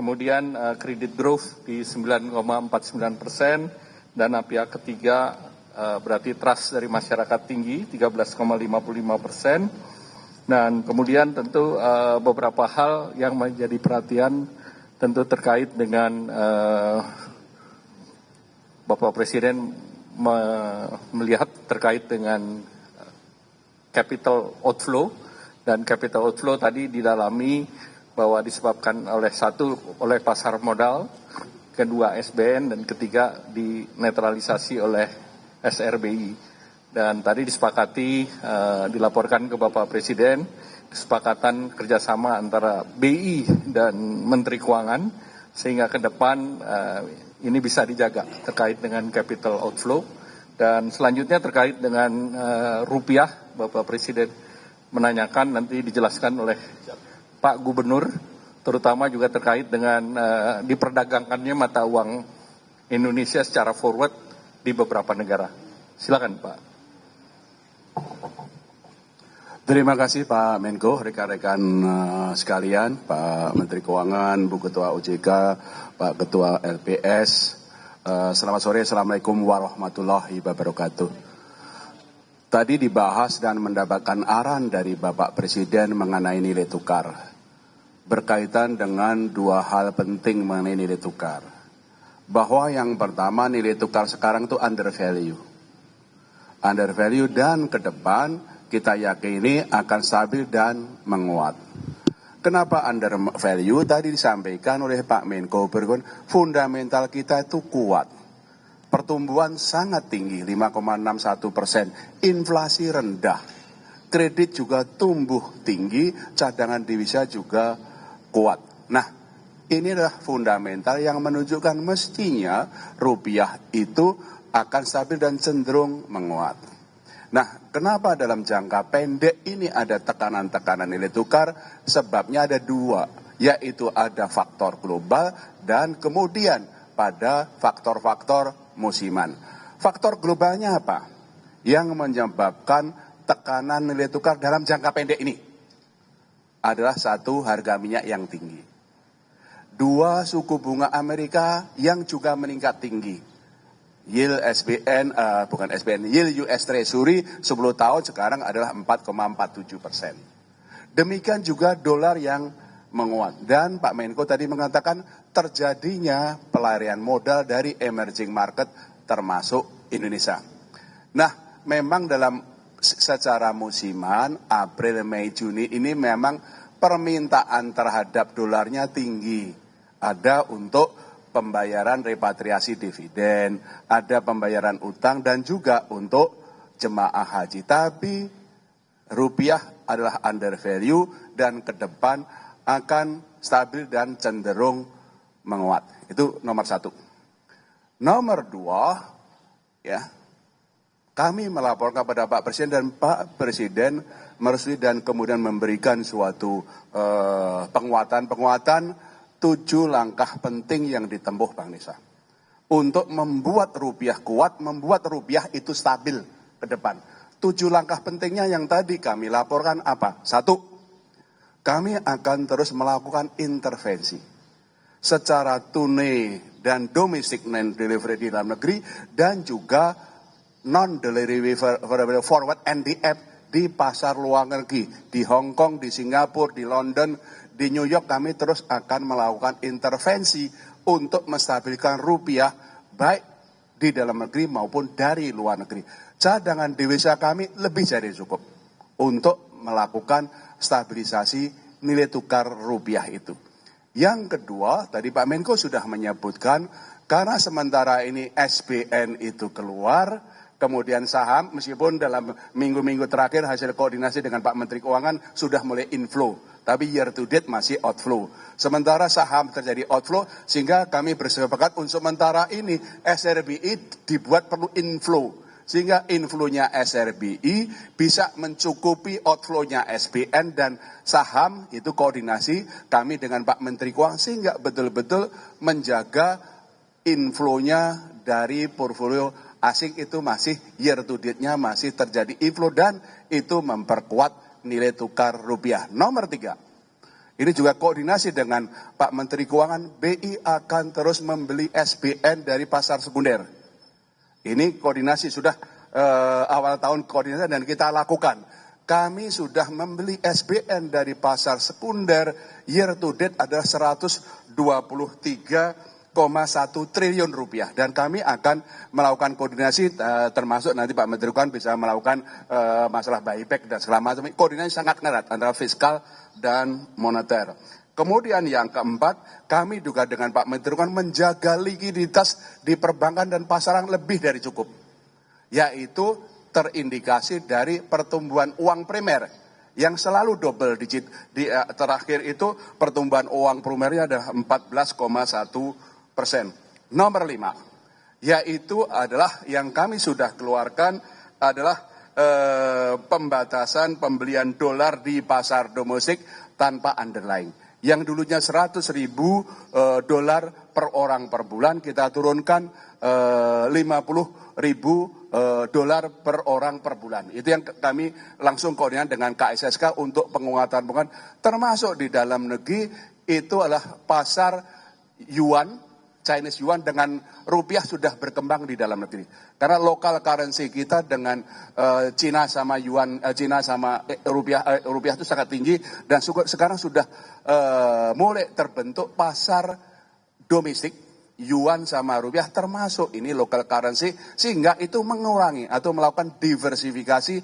Kemudian kredit growth di 9,49%, dana pihak ketiga berarti trust dari masyarakat tinggi 13,55%, dan kemudian tentu beberapa hal yang menjadi perhatian tentu terkait dengan Bapak Presiden melihat terkait dengan capital outflow, dan capital outflow tadi didalami bahwa disebabkan oleh pasar modal, kedua SBN, dan ketiga dinetralisasi oleh SRBI. Dan tadi disepakati dilaporkan ke Bapak Presiden kesepakatan kerjasama antara BI dan Menteri Keuangan sehingga ke depan ini bisa dijaga terkait dengan capital outflow. Dan selanjutnya terkait dengan rupiah, Bapak Presiden menanyakan, nanti dijelaskan oleh Pak Gubernur, terutama juga terkait dengan diperdagangkannya mata uang Indonesia secara forward di beberapa negara. Silakan Pak. Terima kasih Pak Menko, rekan-rekan sekalian, Pak Menteri Keuangan, Bu Ketua OJK, Pak Ketua LPS. Selamat sore, Assalamualaikum warahmatullahi wabarakatuh. Tadi dibahas dan mendapatkan arahan dari Bapak Presiden mengenai nilai tukar. Berkaitan dengan dua hal penting mengenai nilai tukar. Bahwa yang pertama, nilai tukar sekarang itu under value. Under value, dan ke depan kita yakini akan stabil dan menguat. Kenapa under value? Tadi disampaikan oleh Pak Menko, fundamental kita itu kuat. Pertumbuhan sangat tinggi, 5,61%. Inflasi rendah. Kredit juga tumbuh tinggi, cadangan devisa juga kuat. Nah, ini adalah fundamental yang menunjukkan mestinya rupiah itu akan stabil dan cenderung menguat. Nah, kenapa dalam jangka pendek ini ada tekanan-tekanan nilai tukar? Sebabnya ada dua, yaitu ada faktor global dan kemudian pada faktor-faktor musiman. Faktor globalnya apa? Yang menyebabkan tekanan nilai tukar dalam jangka pendek ini adalah satu, harga minyak yang tinggi. Dua, suku bunga Amerika yang juga meningkat tinggi. Yield yield US Treasury 10 tahun sekarang adalah 4,47%. Demikian juga dolar yang menguat. Dan Pak Menko tadi mengatakan terjadinya pelarian modal dari emerging market termasuk Indonesia. Nah, memang dalam secara musiman, April, Mei, Juni ini memang permintaan terhadap dolarnya tinggi. Ada untuk pembayaran repatriasi dividen, ada pembayaran utang, dan juga untuk jemaah haji. Tapi rupiah adalah under value dan ke depan akan stabil dan cenderung menguat. Itu nomor satu. Nomor dua, ya, kami melaporkan kepada Pak Presiden dan Pak Presiden merestui dan kemudian memberikan suatu penguatan 7 langkah penting yang ditempuh Bang Nisa. Untuk membuat rupiah kuat, membuat rupiah itu stabil ke depan. 7 langkah pentingnya yang tadi kami laporkan apa? 1, kami akan terus melakukan intervensi secara tunai dan domestic non-delivery di dalam negeri, dan juga non-delivery forward NDF di pasar luar negeri, di Hong Kong, di Singapura, di London, di New York. Kami terus akan melakukan intervensi untuk menstabilkan rupiah baik di dalam negeri maupun dari luar negeri. Cadangan devisa kami lebih dari cukup untuk melakukan stabilisasi nilai tukar rupiah itu. Yang kedua, tadi Pak Menko sudah menyebutkan, karena sementara ini SBN itu keluar, kemudian saham, meskipun dalam minggu-minggu terakhir hasil koordinasi dengan Pak Menteri Keuangan sudah mulai inflow, tapi year to date masih outflow. Sementara saham terjadi outflow, sehingga kami bersepakat untuk sementara ini SRBI dibuat perlu inflow. Sehingga inflow-nya SRBI bisa mencukupi outflow-nya SBN dan saham, itu koordinasi kami dengan Pak Menteri Keuangan, sehingga betul-betul menjaga inflow-nya dari portfolio asing itu masih year to date-nya masih terjadi inflow, dan itu memperkuat nilai tukar rupiah. Nomor 3, Ini juga koordinasi dengan Pak Menteri Keuangan, BI akan terus membeli SBN dari pasar sekunder. Ini koordinasi sudah awal tahun koordinasi dan kita lakukan. Kami sudah membeli SBN dari pasar sekunder year to date adalah 123,1 triliun rupiah. Dan kami akan melakukan koordinasi termasuk nanti Pak Menteri Keuangan bisa melakukan masalah buyback dan segala macam. Koordinasi sangat erat antara fiskal dan moneter. Kemudian yang keempat, kami juga dengan Pak Menteri Keuangan menjaga likuiditas di perbankan dan pasaran lebih dari cukup. Yaitu terindikasi dari pertumbuhan uang primer yang selalu double digit. Terakhir itu pertumbuhan uang primernya adalah 14,1%. Nomor 5, yaitu adalah yang kami sudah keluarkan adalah pembatasan pembelian dolar di pasar domestik tanpa underlying. Yang dulunya 100.000 dolar per orang per bulan, kita turunkan 50.000 dolar per orang per bulan. Itu yang kami langsung koordinasi dengan KSSK untuk penguatan, termasuk di dalam negeri itu adalah pasar yuan, Chinese yuan dengan rupiah sudah berkembang di dalam negeri. Karena lokal currency kita dengan Cina sama yuan, Cina sama rupiah itu sangat tinggi dan sekarang sudah mulai terbentuk pasar domestik yuan sama rupiah termasuk ini local currency sehingga itu mengurangi atau melakukan diversifikasi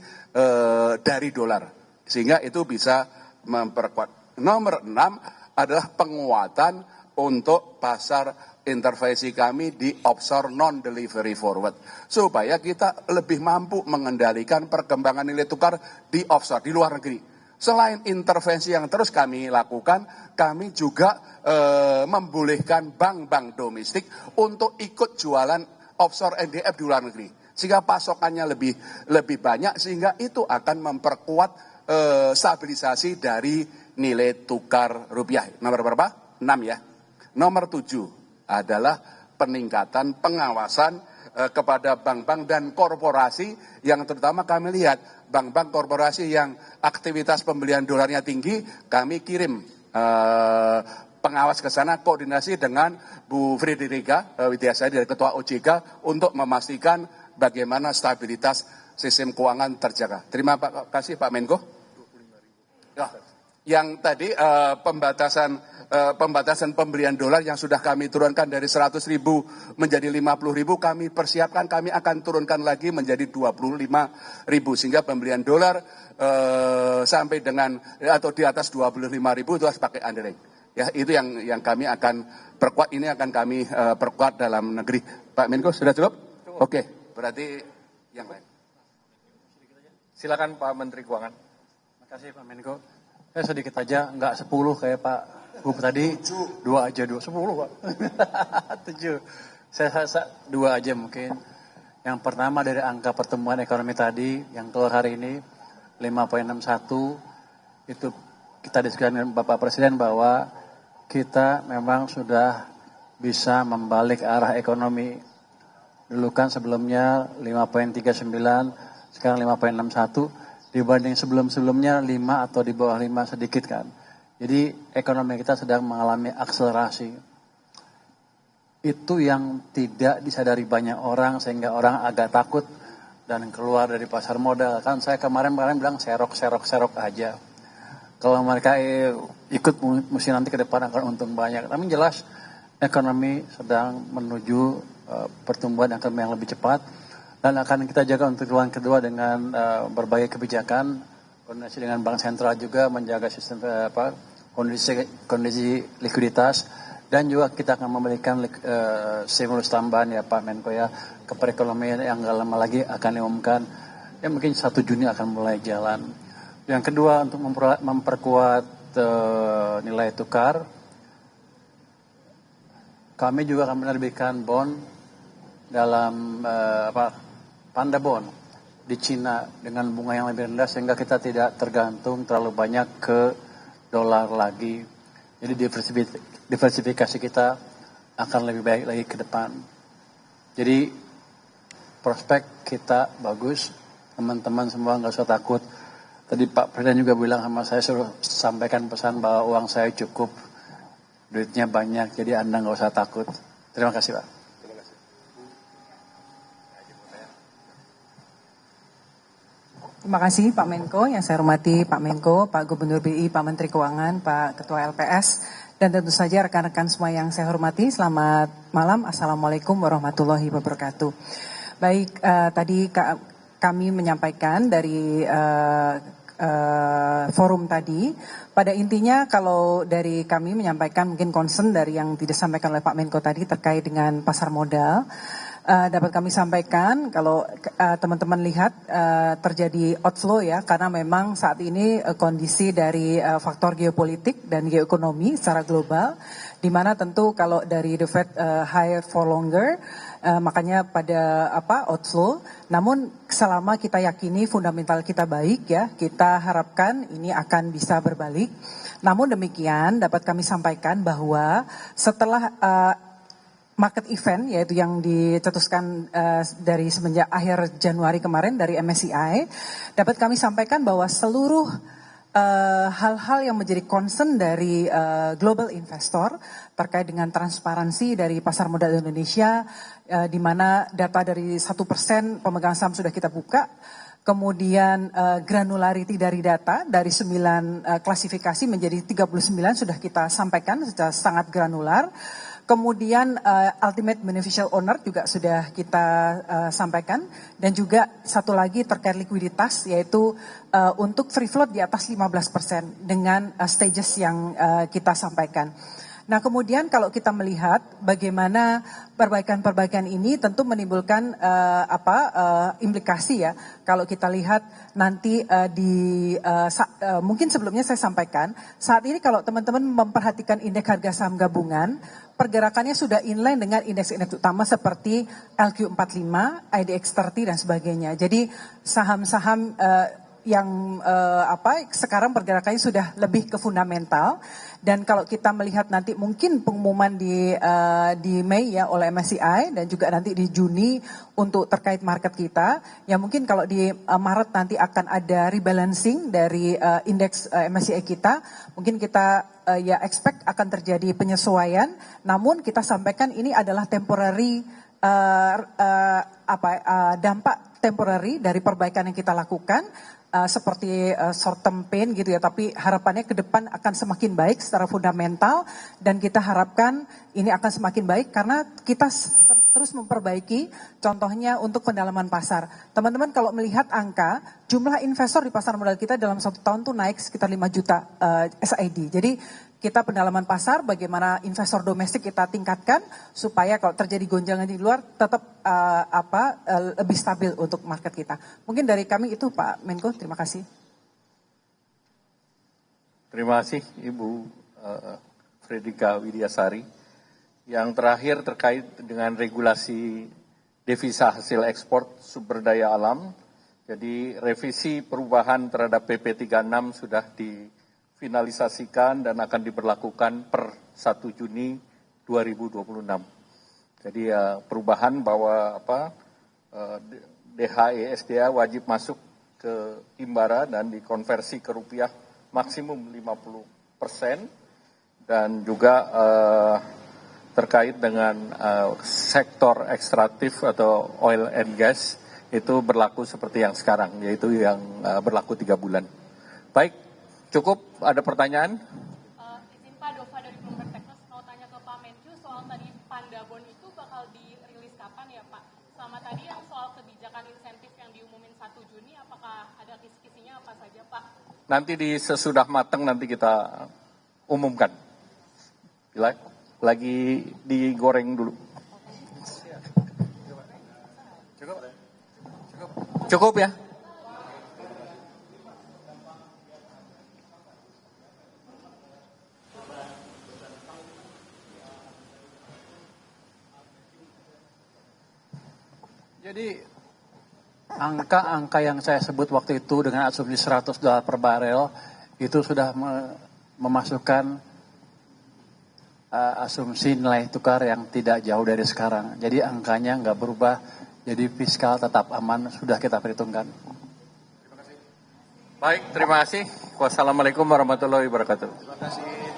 dari dolar sehingga itu bisa memperkuat. Nomor 6 adalah penguatan untuk pasar intervensi kami di offshore non-delivery forward. Supaya kita lebih mampu mengendalikan perkembangan nilai tukar di offshore, di luar negeri. Selain intervensi yang terus kami lakukan, kami juga membolehkan bank-bank domestik untuk ikut jualan offshore NDF di luar negeri. Sehingga pasokannya lebih banyak, sehingga itu akan memperkuat stabilisasi dari nilai tukar rupiah. Nomor berapa? 6 ya. Nomor 7 adalah peningkatan pengawasan kepada bank-bank dan korporasi yang terutama kami lihat bank-bank korporasi yang aktivitas pembelian dolarnya tinggi, kami kirim pengawas ke sana koordinasi dengan Bu Frederica Widiasari dari Ketua OJK untuk memastikan bagaimana stabilitas sistem keuangan terjaga. Terima kasih Pak Menko. Yang tadi pembatasan pembelian dolar yang sudah kami turunkan dari 100.000 menjadi 50.000 kami persiapkan, kami akan turunkan lagi menjadi 25.000 sehingga pembelian dolar sampai dengan atau di atas 25.000 itu harus pakai underlying. Ya, itu yang kami akan perkuat, ini akan kami perkuat dalam negeri. Pak Menko sudah cukup? Oke, berarti yang lain. Silakan Pak Menteri Keuangan. Terima kasih Pak Menko. Saya sedikit aja, nggak 10 kayak Pak Bub tadi, 2 aja, 10 Pak. 7. Saya 2 aja mungkin. Yang pertama dari angka pertumbuhan ekonomi tadi, yang keluar hari ini, 5,61, itu kita diskusikan dengan Bapak Presiden bahwa kita memang sudah bisa membalik arah ekonomi. Dulu kan sebelumnya 5,39, sekarang 5,61. Dibanding sebelum-sebelumnya 5 atau di bawah 5 sedikit kan. Jadi ekonomi kita sedang mengalami akselerasi. Itu yang tidak disadari banyak orang sehingga orang agak takut dan keluar dari pasar modal. Kan saya kemarin bilang serok aja. Kalau mereka ikut mesti nanti ke depan akan untung banyak. Tapi jelas ekonomi sedang menuju pertumbuhan ekonomi yang lebih cepat. Dan akan kita jaga untuk triwulan kedua dengan berbagai kebijakan, koordinasi dengan Bank Sentral juga menjaga sistem kondisi likuiditas, dan juga kita akan memberikan stimulus tambahan ya Pak Menko ya ke perekonomian yang gak lama lagi akan diumumkan, ya mungkin 1 Juni akan mulai jalan. Yang kedua untuk memperkuat nilai tukar, kami juga akan menerbitkan bond dalam Panda Bond di Cina dengan bunga yang lebih rendah sehingga kita tidak tergantung terlalu banyak ke dolar lagi. Jadi diversifikasi kita akan lebih baik lagi ke depan. Jadi prospek kita bagus, teman-teman semua nggak usah takut. Tadi Pak Presiden juga bilang sama saya, suruh sampaikan pesan bahwa uang saya cukup, duitnya banyak, jadi Anda nggak usah takut. Terima kasih Pak. Terima kasih Pak Menko, yang saya hormati Pak Menko, Pak Gubernur BI, Pak Menteri Keuangan, Pak Ketua LPS, dan tentu saja rekan-rekan semua yang saya hormati. Selamat malam, Assalamualaikum warahmatullahi wabarakatuh. Baik, tadi kami menyampaikan dari forum tadi, pada intinya kalau dari kami menyampaikan mungkin concern dari yang disampaikan oleh Pak Menko tadi terkait dengan pasar modal. Dapat kami sampaikan kalau teman-teman lihat terjadi outflow ya, karena memang saat ini kondisi dari faktor geopolitik dan geoekonomi secara global, di mana tentu kalau dari the Fed high for longer, makanya pada outflow. Namun selama kita yakini fundamental kita baik ya, kita harapkan ini akan bisa berbalik. Namun demikian dapat kami sampaikan bahwa setelah market event yaitu yang dicetuskan dari semenjak akhir Januari kemarin dari MSCI, dapat kami sampaikan bahwa seluruh hal-hal yang menjadi concern dari global investor terkait dengan transparansi dari pasar modal Indonesia, di mana data dari 1% pemegang saham sudah kita buka. Kemudian granularity dari data dari 9 klasifikasi menjadi 39 sudah kita sampaikan secara sangat granular. Kemudian ultimate beneficial owner juga sudah kita sampaikan, dan juga satu lagi terkait likuiditas yaitu untuk free float di atas 15% dengan stages yang kita sampaikan. Nah kemudian kalau kita melihat bagaimana perbaikan-perbaikan ini tentu menimbulkan implikasi ya. Kalau kita lihat nanti mungkin sebelumnya saya sampaikan, saat ini kalau teman-teman memperhatikan indeks harga saham gabungan, pergerakannya sudah inline dengan indeks-indeks utama seperti LQ45, IDX30 dan sebagainya. Jadi saham-saham yang sekarang pergerakannya sudah lebih ke fundamental, dan kalau kita melihat nanti mungkin pengumuman di Mei ya oleh MSCI dan juga nanti di Juni untuk terkait market kita, ya mungkin kalau di Maret nanti akan ada rebalancing dari indeks MSCI kita, mungkin kita ya expect akan terjadi penyesuaian, namun kita sampaikan ini adalah temporary dampak temporary dari perbaikan yang kita lakukan. Seperti short term pain gitu ya, tapi harapannya ke depan akan semakin baik secara fundamental, dan kita harapkan ini akan semakin baik karena kita terus memperbaiki, contohnya untuk pendalaman pasar. Teman-teman kalau melihat angka, jumlah investor di pasar modal kita dalam 1 tahun tuh naik sekitar 5 juta SID. Jadi kita pendalaman pasar, bagaimana investor domestik kita tingkatkan supaya kalau terjadi gonjangan di luar tetap lebih stabil untuk market kita. Mungkin dari kami itu Pak Menko, terima kasih. Terima kasih Ibu Fredrika Widiasari. Yang terakhir terkait dengan regulasi devisa hasil ekspor sumber daya alam. Jadi revisi perubahan terhadap PP 36 sudah difinalisasikan dan akan diberlakukan per 1 Juni 2026. Jadi perubahan bahwa DHE SDA wajib masuk ke Imbara dan dikonversi ke rupiah maksimum 50%, dan juga terkait dengan sektor ekstraktif atau oil and gas itu berlaku seperti yang sekarang, yaitu yang berlaku 3 bulan. Baik, cukup. Ada pertanyaan? Izin Pak, Dova dari Bloomberg Technos mau tanya ke Pak Menko soal tadi Pandabon itu bakal dirilis kapan ya Pak? Sama tadi yang soal kebijakan insentif yang diumumin 1 Juni, apakah ada kisi-kisinya apa saja Pak? Nanti sesudah matang nanti kita umumkan. Lagi digoreng dulu. Cukup ya? Jadi angka-angka yang saya sebut waktu itu dengan asumsi $100 per barel itu sudah memasukkan asumsi nilai tukar yang tidak jauh dari sekarang. Jadi angkanya nggak berubah, jadi fiskal tetap aman, sudah kita perhitungkan. Baik, terima kasih. Wassalamualaikum warahmatullahi wabarakatuh. Terima kasih.